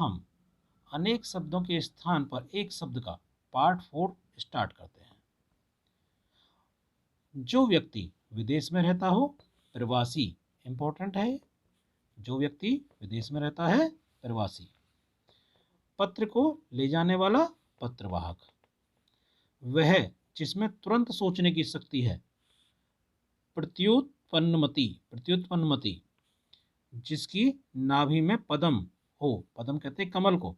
हम अनेक शब्दों के स्थान पर एक शब्द का पार्ट 4 स्टार्ट करते हैं। जो व्यक्ति विदेश में रहता हो, प्रवासी इंपॉर्टेंट है। जो व्यक्ति विदेश में रहता है, प्रवासी। पत्र को ले जाने वाला, पत्रवाहक। वह जिसमें तुरंत सोचने की शक्ति है, प्रत्युत्पन्नमति। प्रत्युत्पन्नमति। जिसकी नाभि में पद्म हो, पद्म कहते हैं कमल को,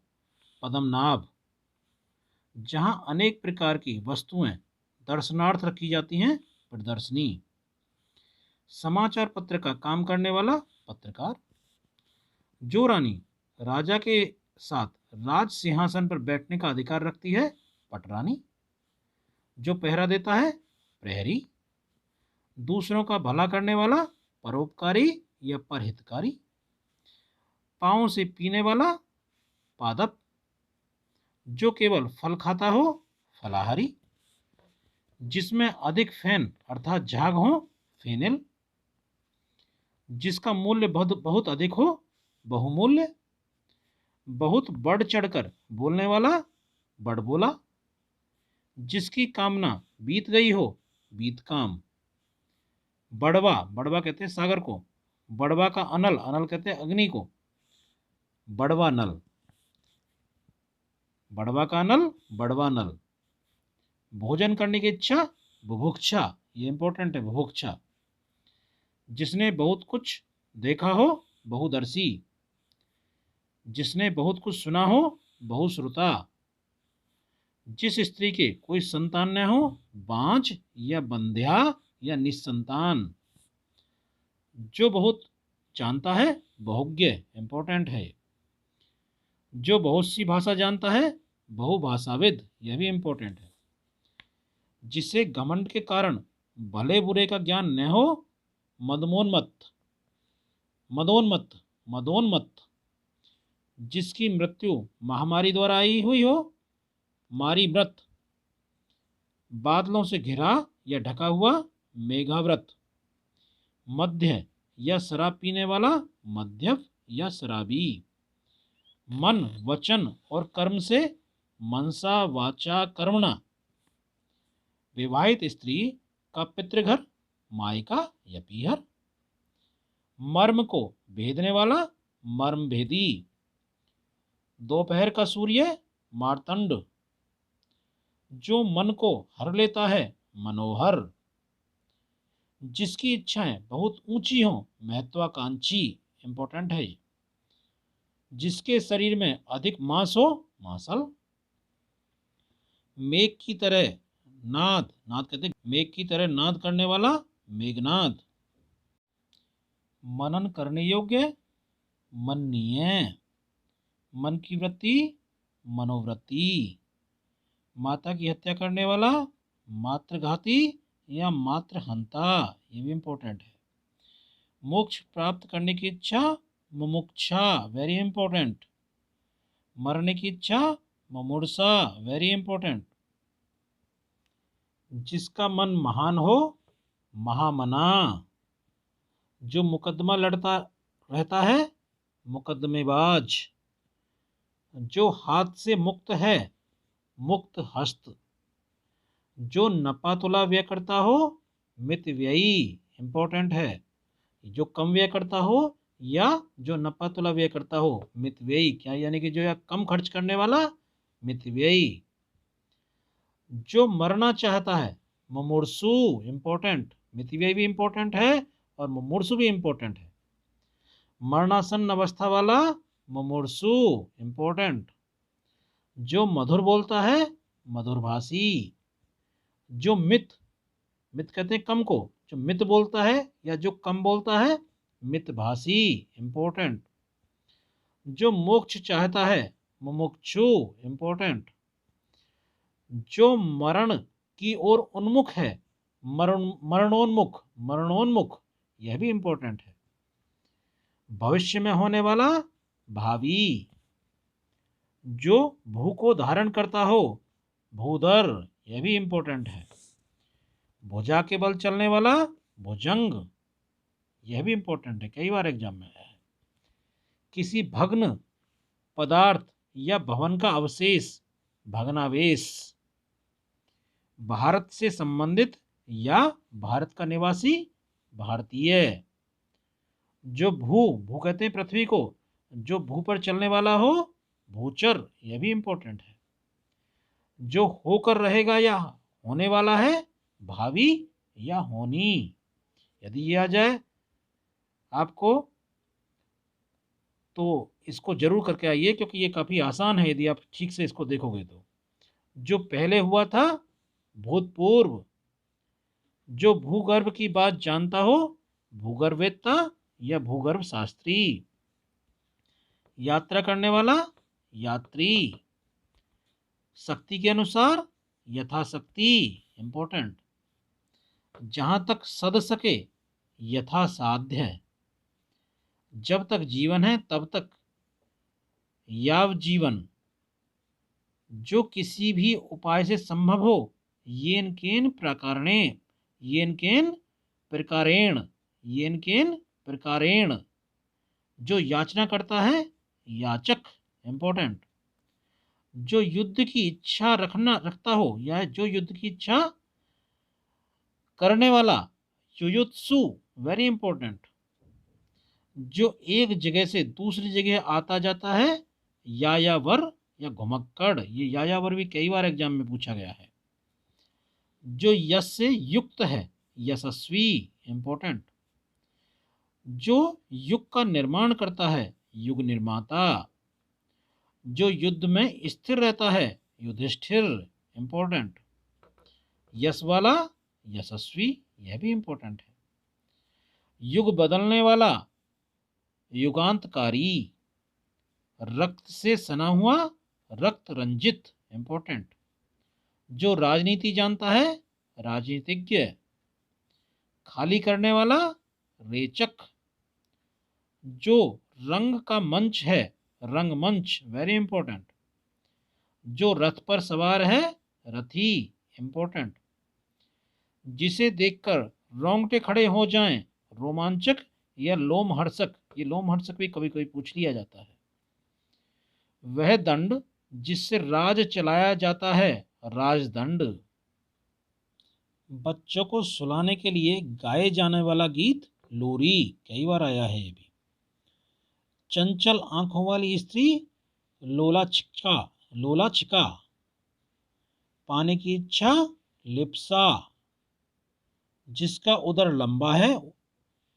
पद्मनाभ। जहां अनेक प्रकार की वस्तुएं दर्शनार्थ रखी जाती हैं, प्रदर्शनी। समाचार पत्र का काम करने वाला, पत्रकार। जो रानी राजा के साथ राज सिंहासन पर बैठने का अधिकार रखती है, पटरानी। जो पहरा देता है, प्रहरी। दूसरों का भला करने वाला, परोपकारी या परहितकारी। पांव से पीने वाला, पादप। जो केवल फल खाता हो, फलाहारी। जिसमें अधिक फैन अर्थात झाग हो, फेनिल। जिसका मूल्य बहुत अधिक हो, बहुमूल्य। बहुत बढ़ चढ़कर बोलने वाला, बड़बोला। जिसकी कामना बीत गई हो, बीत काम। बड़वा, बड़वा कहते हैं सागर को, बड़वा का अनल, अनल कहते हैं अग्नि को, बड़वा नल। बड़वा का अनल, बड़वा नल। भोजन करने की इच्छा, बुभुक्षा। ये इंपॉर्टेंट है, बुभुक्षा। जिसने बहुत कुछ देखा हो, बहुदर्शी। जिसने बहुत कुछ सुना हो, बहुश्रुता। जिस स्त्री के कोई संतान न हो, बांझ या बंध्या या निसंतान। जो बहुत जानता है, बहुज्ञ इंपॉर्टेंट है। जो बहुत सी भाषा जानता है, बहुभाषाविद। यह भी इंपॉर्टेंट है। जिसे घमंड के कारण भले बुरे का ज्ञान न हो, मदमोन्मत्त। मदोन्मत्त, मदोन्मत्त। जिसकी मृत्यु महामारी द्वारा आई हुई हो, मारी व्रत। बादलों से घिरा या ढका हुआ, मेघाव्रत। मध्य या शराब पीने वाला, मध्यप या शराबी। मन, वचन और कर्म से, मनसा वाचा कर्मणा। विवाहित स्त्री का पितृघर, मायका या पीहर। मर्म को भेदने वाला, मर्म भेदी। दोपहर का सूर्य, मार्तंड। जो मन को हर लेता है, मनोहर। जिसकी इच्छाएं बहुत ऊंची हों, महत्वाकांक्षी इंपॉर्टेंट है। जिसके शरीर में अधिक मांस हो, मांसल। मेघ की तरह नाद, नाद कहते हैं मेघ की तरह नाद करने वाला, मेघनाद। मनन करने योग्य, मननीय। मन की वृत्ति, मनोवृत्ति। माता की हत्या करने वाला, मातृघाती या मातृहंता। ये भी इंपॉर्टेंट है। मोक्ष प्राप्त करने की इच्छा, मुमुक्षा। Very important. मरने की इच्छा, मुमूर्षा। Very important. जिसका मन महान हो, महामना। जो मुकदमा लड़ता रहता है, मुकदमेबाज। जो हाथ से मुक्त है, मुक्त हस्त। जो नपा तुला व्यय करता हो, मित व्ययी इंपॉर्टेंट है। जो कम व्यय करता हो या जो नपा तुला व्यय करता हो, मित व्ययी। क्या यानी कि जो या कम खर्च करने वाला, मित व्ययी। जो मरना चाहता है, मुमूर्षु इंपॉर्टेंट। मित व्ययी भी इंपॉर्टेंट है और मुमूर्षु भी इंपॉर्टेंट है। मरणासन अवस्था वाला, मुमूर्षु इंपॉर्टेंट। जो मधुर बोलता है, मधुरभाषी। जो मित, मित कहते हैं कम को, जो मित बोलता है या जो कम बोलता है, मितभाषी इंपॉर्टेंट। जो मोक्ष चाहता है, मुमुक्षु इंपॉर्टेंट। जो मरण की ओर उन्मुख है, मरणोन्मुख, मरणोन्मुख। यह भी इंपॉर्टेंट है। भविष्य में होने वाला, भावी। जो भू को धारण करता हो, भूधर। यह भी इंपॉर्टेंट है। भुजा के बल चलने वाला, भुजंग। यह भी इंपॉर्टेंट है, कई बार एग्जाम में है। किसी भग्न पदार्थ या भवन का अवशेष, भग्नावशेष। भारत से संबंधित या भारत का निवासी, भारतीय। जो भू कहते हैं पृथ्वी को, जो भू पर चलने वाला हो, भूचर, यह भी इंपॉर्टेंट है। जो होकर रहेगा या होने वाला है, भावी या होनी। यदि ये आ जाए आपको तो इसको जरूर करके आइए, क्योंकि ये काफ़ी आसान है यदि आप ठीक से इसको देखोगे तो। जो पहले हुआ था, भूतपूर्व। जो भूगर्भ की बात जानता हो, भूगर्भवेत्ता या भूगर्भ शास्त्री। यात्रा करने वाला, यात्री। शक्ति के अनुसार, यथाशक्ति, इंपॉर्टेंट। जहां तक सद सके, यथा साध्य। जब तक जीवन है तब तक, याव जीवन। जो किसी भी उपाय से संभव हो, येन केन प्रकारणे, येन केन प्रकारेण, येन केन प्रकारेण। जो याचना करता है, याचक, इंपॉर्टेंट। जो युद्ध की इच्छा रखता हो, या जो युद्ध की इच्छा करने वाला, युयुत्सु, वेरी इंपॉर्टेंट। जो एक जगह से दूसरी जगह आता जाता है, यायावर या घुमक्कड़। ये यायावर भी कई बार एग्जाम में पूछा गया है। जो यश से युक्त है, यशस्वी, इंपॉर्टेंट। जो युग का निर्माण करता है, युग निर्माता। जो युद्ध में स्थिर रहता है, युधिष्ठिर, इंपॉर्टेंट। यश वाला, यशस्वी, यह भी इंपॉर्टेंट है। युग बदलने वाला, युगांतकारी। रक्त से सना हुआ, रक्त रंजित, इंपॉर्टेंट। जो राजनीति जानता है, राजनीतिज्ञ। खाली करने वाला, रेचक। जो रंग का मंच है, रंगमंच, वेरी इंपॉर्टेंट। जो रथ पर सवार है, रथी, इंपॉर्टेंट। जिसे देखकर रोंगटे खड़े हो जाएं, रोमांचक या लोमहर्षक। ये लोमहर्षक भी कभी कभी पूछ लिया जाता है। वह दंड जिससे राज चलाया जाता है, राजदंड। बच्चों को सुलाने के लिए गाए जाने वाला गीत, लोरी, कई बार आया है ये भी। चंचल आंखों वाली स्त्री, लोला चिका, लोला चिका। पाने की इच्छा, लिप्सा। जिसका उदर लंबा है,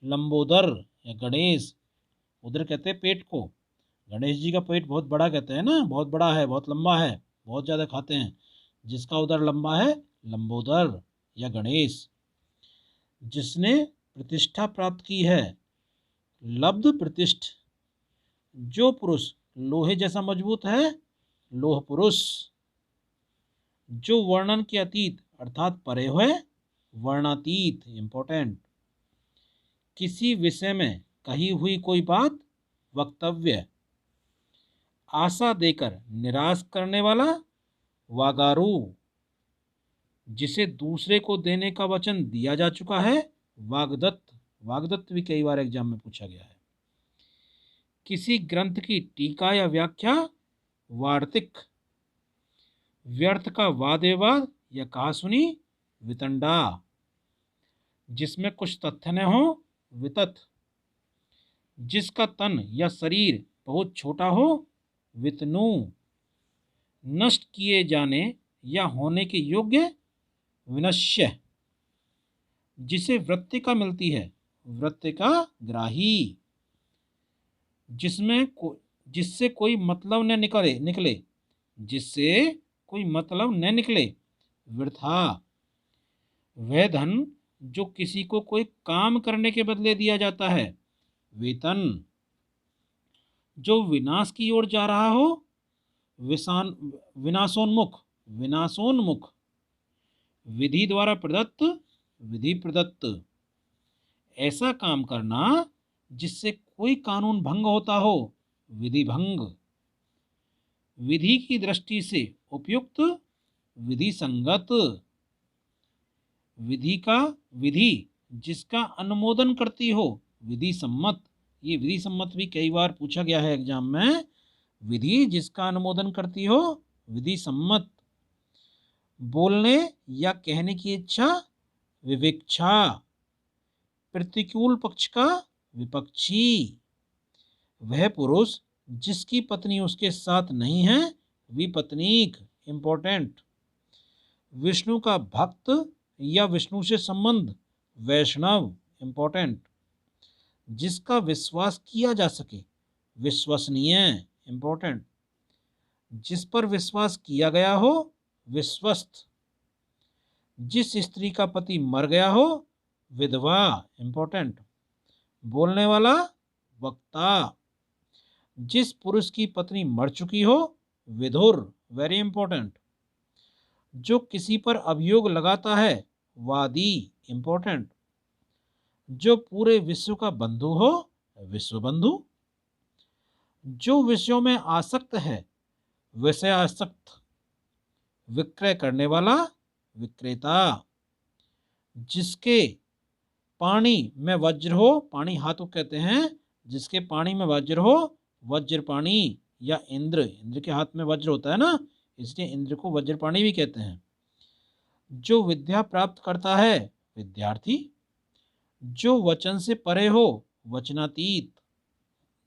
लंबोदर या गणेश। उदर कहते हैं पेट को। गणेश जी का पेट बहुत बड़ा कहते हैं ना, बहुत बड़ा है, बहुत लंबा है, बहुत ज़्यादा खाते हैं। जिसका उदर लंबा है, लंबोदर या गणेश। जिसने प्रतिष्ठा प्राप्त की है, लब्ध प्रतिष्ठ। जो पुरुष लोहे जैसा मजबूत है, लोह पुरुष। जो वर्णन के अतीत अर्थात परे हुए, वर्णातीत, इंपॉर्टेंट। किसी विषय में कही हुई कोई बात, वक्तव्य। आशा देकर निराश करने वाला, वागारू। जिसे दूसरे को देने का वचन दिया जा चुका है, वाग्दत्त। वाग्दत्त भी कई बार एग्जाम में पूछा गया है। किसी ग्रंथ की टीका या व्याख्या, वार्तिक। व्यर्थ का वाद विवाद या कहासुनी, वितंडा। जिसमें कुछ तथ्य न हो, वितथ। जिसका तन या शरीर बहुत छोटा हो, वितनु। नष्ट किए जाने या होने के योग्य, विनश्य। जिसे वृत्तिका मिलती है, वृत्तिका ग्राही। जिससे कोई मतलब न निकले, जिससे कोई मतलब न निकले, वृथा। वह धन जो किसी को कोई काम करने के बदले दिया जाता है, वेतन। जो विनाश की ओर जा रहा हो, विनाशोन्मुख, विनाशोन्मुख। विधि द्वारा प्रदत्त, विधि प्रदत्त। ऐसा काम करना जिससे कोई कानून भंग होता हो, विधि भंग। विधि की दृष्टि से उपयुक्त, विधि संगत। विधि जिसका अनुमोदन करती हो, विधि सम्मत। ये विधि सम्मत भी कई बार पूछा गया है एग्जाम में। विधि जिसका अनुमोदन करती हो, विधि सम्मत। बोलने या कहने की इच्छा, विविक्षा। प्रतिकूल पक्ष का, विपक्षी। वह पुरुष जिसकी पत्नी उसके साथ नहीं है, विपत्नीक, इंपॉर्टेंट। विष्णु का भक्त या विष्णु से संबंध, वैष्णव, इंपॉर्टेंट। जिसका विश्वास किया जा सके, विश्वसनीय, इंपॉर्टेंट। जिस पर विश्वास किया गया हो, विश्वस्त। जिस स्त्री का पति मर गया हो, विधवा, इंपॉर्टेंट। बोलने वाला, वक्ता। जिस पुरुष की पत्नी मर चुकी हो, विधुर, वेरी इंपॉर्टेंट। जो किसी पर अभियोग लगाता है, वादी, इंपॉर्टेंट। जो पूरे विश्व का बंधु हो, विश्व बंधु। जो विषयों में आसक्त है, विषय आसक्त। विक्रय करने वाला, विक्रेता। जिसके पाणी में वज्र हो, पाणी हाथ को कहते हैं, जिसके पाणी में वज्र हो, वज्रपाणी। या इंद्र, इंद्र के हाथ में वज्र होता है ना, इसलिए इंद्र को वज्रपाणी भी कहते हैं। जो विद्या प्राप्त करता है, विद्यार्थी। जो वचन से परे हो, वचनातीत।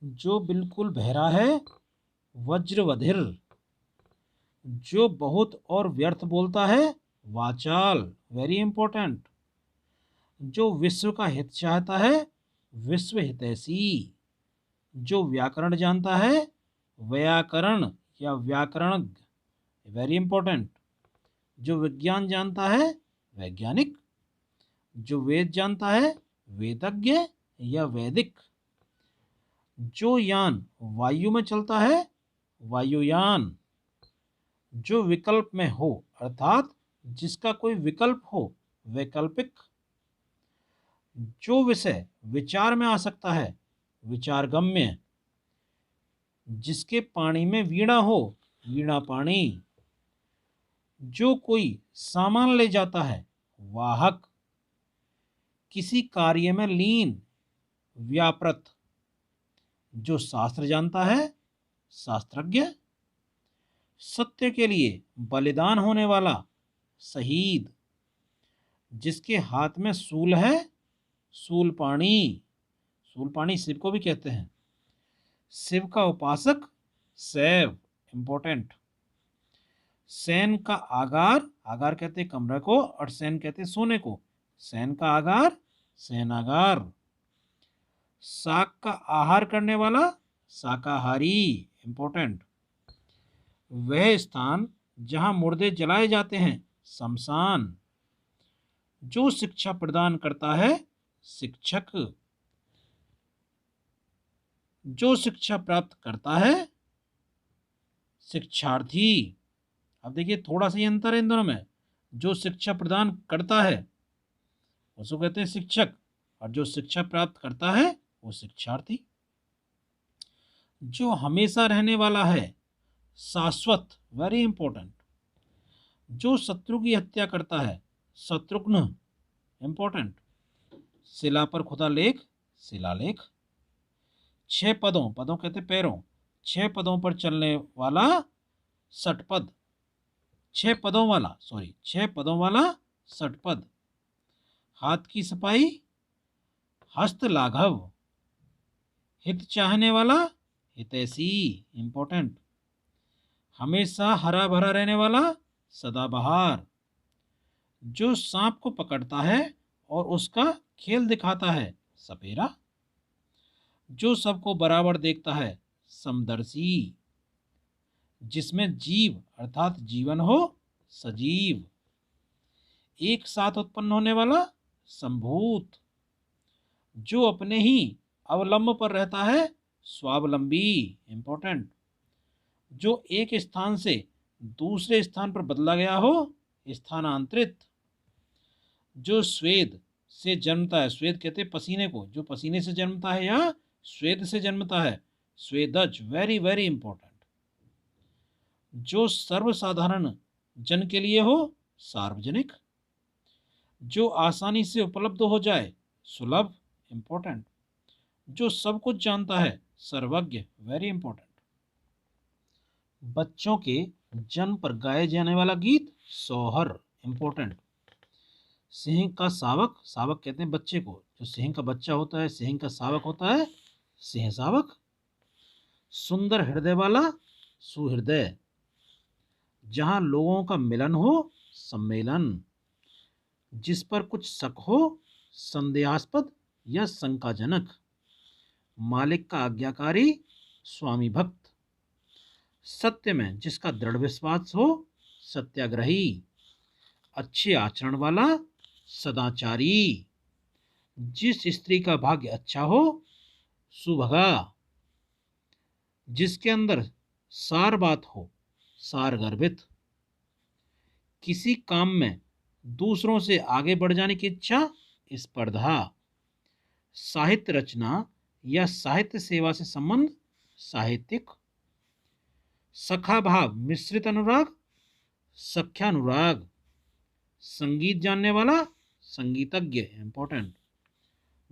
जो बिल्कुल बहरा है, वज्रवधिर। जो बहुत और व्यर्थ बोलता है, वाचाल, वेरी इंपॉर्टेंट। जो विश्व का हित चाहता है, विश्व हितैषी। जो व्याकरण जानता है, व्याकरण या व्याकरणज्ञ, वेरी इंपॉर्टेंट। जो विज्ञान जानता है, वैज्ञानिक। जो वेद जानता है, वेदज्ञ या वैदिक। जो यान वायु में चलता है, वायुयान। जो विकल्प में हो, अर्थात जिसका कोई विकल्प हो, वैकल्पिक। जो विषय विचार में आ सकता है, विचारगम्य। जिसके पाणी में वीणा हो, वीणा पाणी। जो कोई सामान ले जाता है, वाहक। किसी कार्य में लीन, व्यापृत। जो शास्त्र जानता है, शास्त्रज्ञ। सत्य के लिए बलिदान होने वाला, शहीद। जिसके हाथ में सूल है, शूलपाणी। शूलपाणी शिव को भी कहते हैं। शिव का उपासक, शैव, इंपॉर्टेंट। सैन का आगार, आगार कहते हैं कमरे को, और सैन कहते हैं सोने को। सैन का आगार, सैनागार। शाक का आहार करने वाला, शाकाहारी, इंपॉर्टेंट। वह स्थान जहां मुर्दे जलाए जाते हैं, शमशान। जो शिक्षा प्रदान करता है, शिक्षक। जो शिक्षा प्राप्त करता है, शिक्षार्थी। अब देखिए थोड़ा सा ही अंतर है इन दोनों में। जो शिक्षा प्रदान करता है उसको कहते हैं शिक्षक, और जो शिक्षा प्राप्त करता है वो शिक्षार्थी। जो हमेशा रहने वाला है, शाश्वत, वेरी इंपॉर्टेंट। जो शत्रु की हत्या करता है, शत्रुघ्न, इंपॉर्टेंट। शिला पर खुदा लेख, शिलालेख। 6 पदों, पदों कहते पैरों, 6 पदों पर चलने वाला, षटपद। 6 पदों वाला, सॉरी 6 पदों वाला षटपद। हाथ की सफाई, हस्त लाघव। हित चाहने वाला, हितैषी, इंपॉर्टेंट। हमेशा हरा भरा रहने वाला, सदाबहार। जो सांप को पकड़ता है और उसका खेल दिखाता है, सपेरा। जो सबको बराबर देखता है, समदर्शी। जिसमें जीव अर्थात जीवन हो, सजीव। एक साथ उत्पन्न होने वाला, संभूत। जो अपने ही अवलंब पर रहता है, स्वावलंबी, इंपॉर्टेंट। जो एक स्थान से दूसरे स्थान पर बदला गया हो, स्थानांतरित। जो स्वेद से जन्मता है, स्वेद कहते हैं पसीने को, जो पसीने से जन्मता है या स्वेद से जन्मता है, स्वेदज, वेरी वेरी इंपॉर्टेंट। जो सर्वसाधारण जन के लिए हो, सार्वजनिक। जो आसानी से उपलब्ध हो जाए, सुलभ, इंपॉर्टेंट। जो सब कुछ जानता है, सर्वज्ञ, वेरी इंपॉर्टेंट। बच्चों के जन्म पर गाए जाने वाला गीत सोहर, इंपॉर्टेंट। सिंह का शावक, शावक कहते हैं बच्चे को, जो सिंह का बच्चा होता है सिंह का शावक होता है सिंह शावक। सुंदर हृदय वाला, सुहृदय। जहां लोगों का मिलन हो, सम्मेलन। जिस पर कुछ शक हो, संदेहास्पद या शंकाजनक। मालिक का आज्ञाकारी, स्वामी भक्त। सत्य में जिसका दृढ़ विश्वास हो, सत्याग्रही। अच्छे आचरण वाला, सदाचारी। जिस स्त्री का भाग्य अच्छा हो, सुभगा। जिसके अंदर सार बात हो, सार गर्भित। किसी काम में दूसरों से आगे बढ़ जाने की इच्छा, स्पर्धा। साहित्य रचना या साहित्य सेवा से संबंध, साहित्यिक। सखा भाव मिश्रित अनुराग, सख्यानुराग। संगीत जानने वाला, संगीतज्ञ, इंपॉर्टेंट।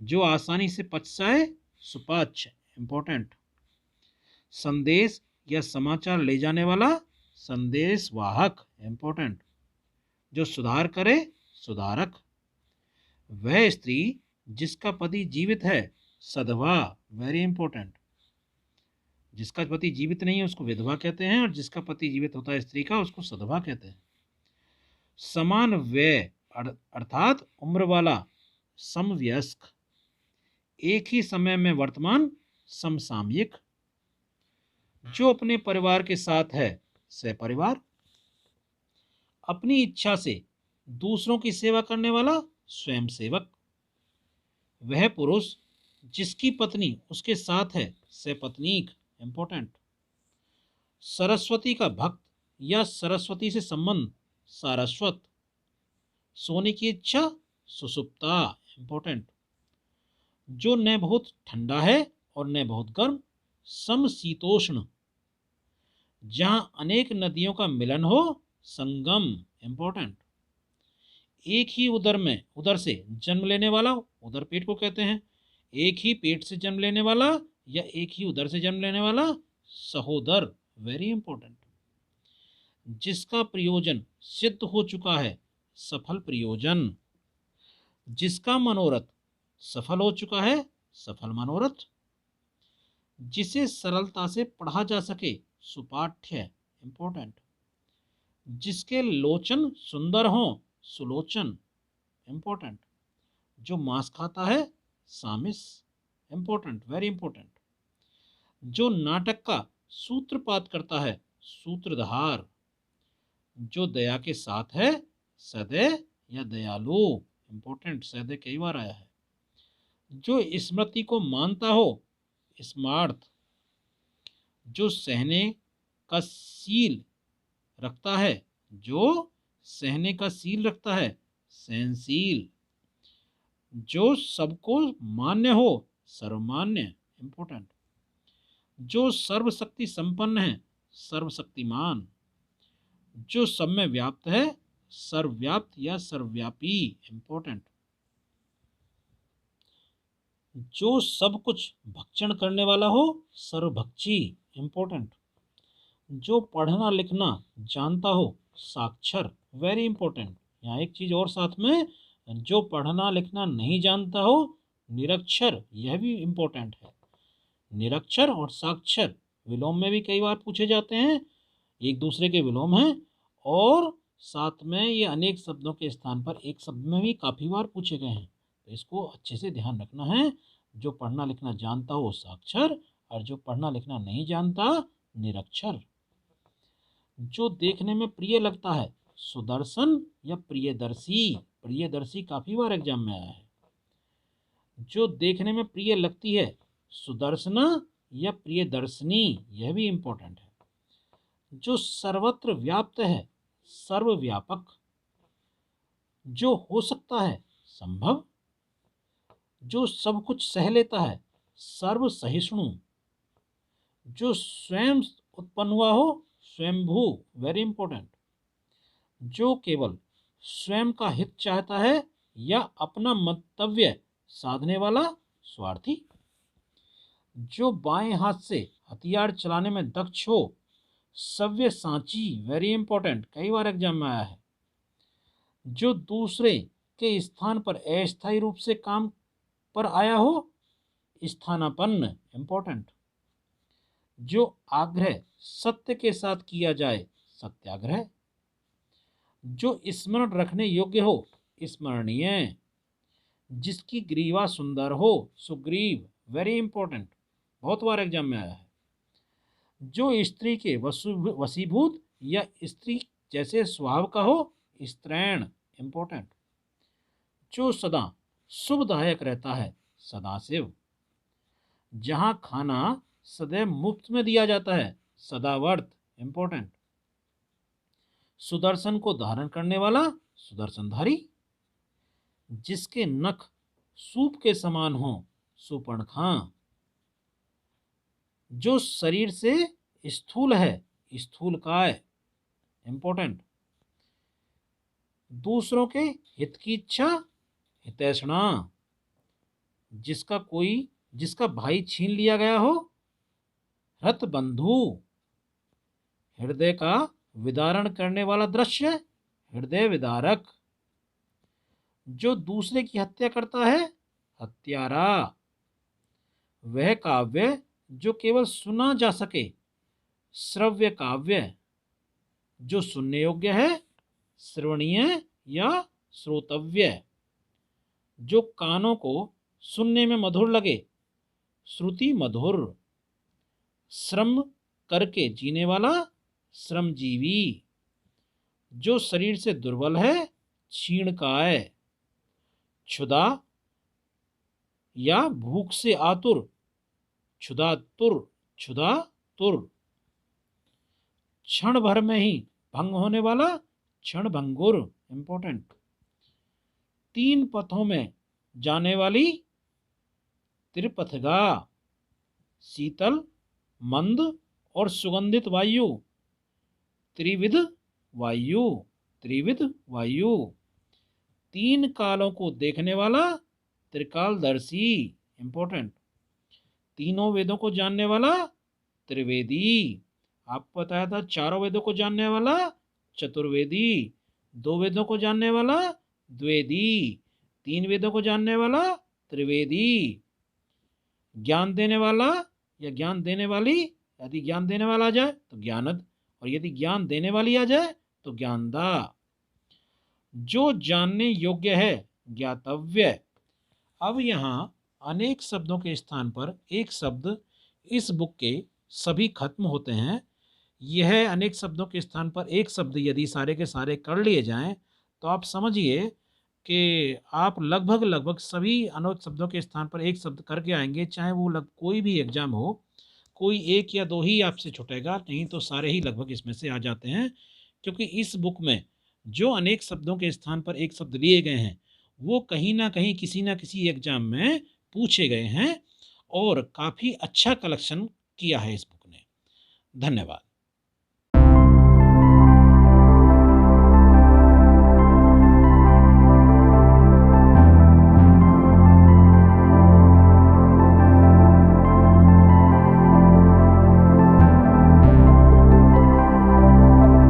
जो आसानी से पच जाए, सुपाच्य, इंपॉर्टेंट। संदेश या समाचार ले जाने वाला, संदेश वाहक, इंपॉर्टेंट। जो सुधार करे, सुधारक। वह स्त्री जिसका पति जीवित है, सधवा, वेरी इंपॉर्टेंट। जिसका पति जीवित नहीं है उसको विधवा कहते हैं, और जिसका पति जीवित होता है स्त्री का, उसको सधवा कहते हैं। समान व्यय अर्थात उम्र वाला, समवयस्क। एक ही समय में वर्तमान, समसामयिक। जो अपने परिवार के साथ है, सहपरिवार। अपनी इच्छा से दूसरों की सेवा करने वाला, स्वयंसेवक। वह पुरुष जिसकी पत्नी उसके साथ है, सपत्नीक, इंपॉर्टेंट। सरस्वती का भक्त या सरस्वती से संबंध, सारस्वत। सोने की इच्छा, सुसुप्ता, इंपॉर्टेंट। जो न बहुत ठंडा है और न बहुत गर्म, समशीतोष्ण। जहां अनेक नदियों का मिलन हो, संगम, इंपॉर्टेंट। एक ही उदर से जन्म लेने वाला, उदर पेट को कहते हैं। एक ही पेट से जन्म लेने वाला या एक ही उदर से जन्म लेने वाला, सहोदर, वेरी इंपॉर्टेंट। जिसका प्रयोजन सिद्ध हो चुका है, सफल प्रयोजन। जिसका मनोरथ सफल हो चुका है, सफल मनोरथ। जिसे सरलता से पढ़ा जा सके, सुपाठ्य, इंपॉर्टेंट। जिसके लोचन सुंदर हो, सुलोचन, इंपॉर्टेंट। जो मांस खाता है, सामिस, इंपॉर्टेंट, वेरी इंपॉर्टेंट। जो नाटक का सूत्रपात करता है, सूत्रधार। जो दया के साथ है, सदैव या दयालु, इंपॉर्टेंट, सदैव कई बार आया है। जो स्मृति को मानता हो, स्मार्थ। जो सहने का सील रखता है, जो सहने का सील रखता है, सहनशील। जो सबको मान्य हो, सर्वमान्य, इंपॉर्टेंट। जो सर्वशक्ति संपन्न है, सर्वशक्तिमान। जो सब में व्याप्त है, सर्वव्याप्त या सर्वव्यापी, इंपॉर्टेंट। जो सब कुछ भक्षण करने वाला हो, सर्वभक्षी, इंपॉर्टेंट। जो पढ़ना लिखना जानता हो, साक्षर, वेरी इंपॉर्टेंट। यहाँ एक चीज और साथ में, जो पढ़ना लिखना नहीं जानता हो, निरक्षर, यह भी इंपॉर्टेंट है। निरक्षर और साक्षर विलोम में भी कई बार पूछे जाते हैं, एक दूसरे के विलोम हैं, और साथ में ये अनेक शब्दों के स्थान पर एक शब्द में भी काफी बार पूछे गए हैं। तो इसको अच्छे से ध्यान रखना है। जो पढ़ना लिखना जानता हो, साक्षर, और जो पढ़ना लिखना नहीं जानता, निरक्षर। जो देखने में प्रिय लगता है, सुदर्शन या प्रियदर्शी। प्रियदर्शी काफी बार एग्जाम में आया है। जो देखने में प्रिय लगती है, सुदर्शना या प्रियदर्शनी, यह भी इंपॉर्टेंट है। जो सर्वत्र व्याप्त है, सर्वव्यापक। जो हो सकता है, संभव। जो सब कुछ सह लेता है, सर्वसहिष्णु। जो स्वयं उत्पन्न हुआ हो, स्वयंभू, वेरी इंपॉर्टेंट। जो केवल स्वयं का हित चाहता है या अपना मंतव्य साधने वाला, स्वार्थी। जो बाएं हाथ से हथियार चलाने में दक्ष हो, सव्यसाची, वेरी इंपॉर्टेंट, कई बार एग्जाम में आया है। जो दूसरे के स्थान पर अस्थायी रूप से काम पर आया हो, स्थानापन्न, इंपॉर्टेंट। जो आग्रह सत्य के साथ किया जाए, सत्याग्रह। जो स्मरण रखने योग्य हो, स्मरणीय। जिसकी ग्रीवा सुंदर हो, सुग्रीव, वेरी इंपॉर्टेंट, बहुत बार एग्जाम में आया है। जो स्त्री के वशीभूत या स्त्री जैसे स्वभाव का हो, स्त्रैण, इंपॉर्टेंट। जो सदा शुभदायक रहता है, सदाशिव। जहां खाना सदैव मुफ्त में दिया जाता है, सदावर्त, इंपॉर्टेंट। सुदर्शन को धारण करने वाला, सुदर्शनधारी। जिसके नख सूप के समान हो, सुपर्णखा। जो शरीर से स्थूल है, स्थूलकाय, इंपॉर्टेंट। दूसरों के हित की इच्छा, हितैषणा। जिसका भाई छीन लिया गया हो, हृत बंधु। हृदय का विदारण करने वाला दृश्य, हृदय विदारक। जो दूसरे की हत्या करता है, हत्यारा। वह काव्य जो केवल सुना जा सके, श्रव्य काव्य। जो सुनने योग्य है, श्रवणीय या श्रोतव्य। जो कानों को सुनने में मधुर लगे, श्रुति मधुर। श्रम करके जीने वाला, श्रमजीवी। जो शरीर से दुर्बल है, क्षीणकाय। क्षुधा या भूख से आतुर, क्षुधातुर, क्षुधातुर। क्षण भर में ही भंग होने वाला, क्षणभंगुर, इंपॉर्टेंट। 3 पथों में जाने वाली, त्रिपथगा। शीतल, मंद और सुगंधित वायु, त्रिविध वायु, त्रिविध वायु। 3 कालों को देखने वाला, त्रिकालदर्शी, इंपॉर्टेंट। तीनों वेदों को जानने वाला, त्रिवेदी। आपको बताया था 4 वेदों को जानने वाला, चतुर्वेदी। 2 वेदों को जानने वाला, द्वेदी। 3 वेदों को जानने वाला, त्रिवेदी। ज्ञान देने वाला या ज्ञान देने वाली, यदि ज्ञान देने वाला आ जाए तो ज्ञानद, और यदि ज्ञान देने वाली आ जाए तो ज्ञानदा। जो जानने योग्य है, ज्ञातव्य। अब यहाँ अनेक शब्दों के स्थान पर एक शब्द इस बुक के सभी खत्म होते हैं। यह अनेक शब्दों के स्थान पर एक शब्द यदि सारे के सारे कर लिए जाएं तो आप समझिए कि आप लगभग सभी अनेक शब्दों के स्थान पर एक शब्द करके आएंगे, चाहे वो कोई भी एग्जाम हो। कोई 1 या 2 ही आपसे छूटेगा, नहीं तो सारे ही लगभग इसमें से आ जाते हैं। क्योंकि इस बुक में जो अनेक शब्दों के स्थान पर एक शब्द लिए गए हैं, वो कहीं ना कहीं किसी ना किसी एग्जाम में पूछे गए हैं और काफ़ी अच्छा कलेक्शन किया है इस बुक ने। धन्यवाद।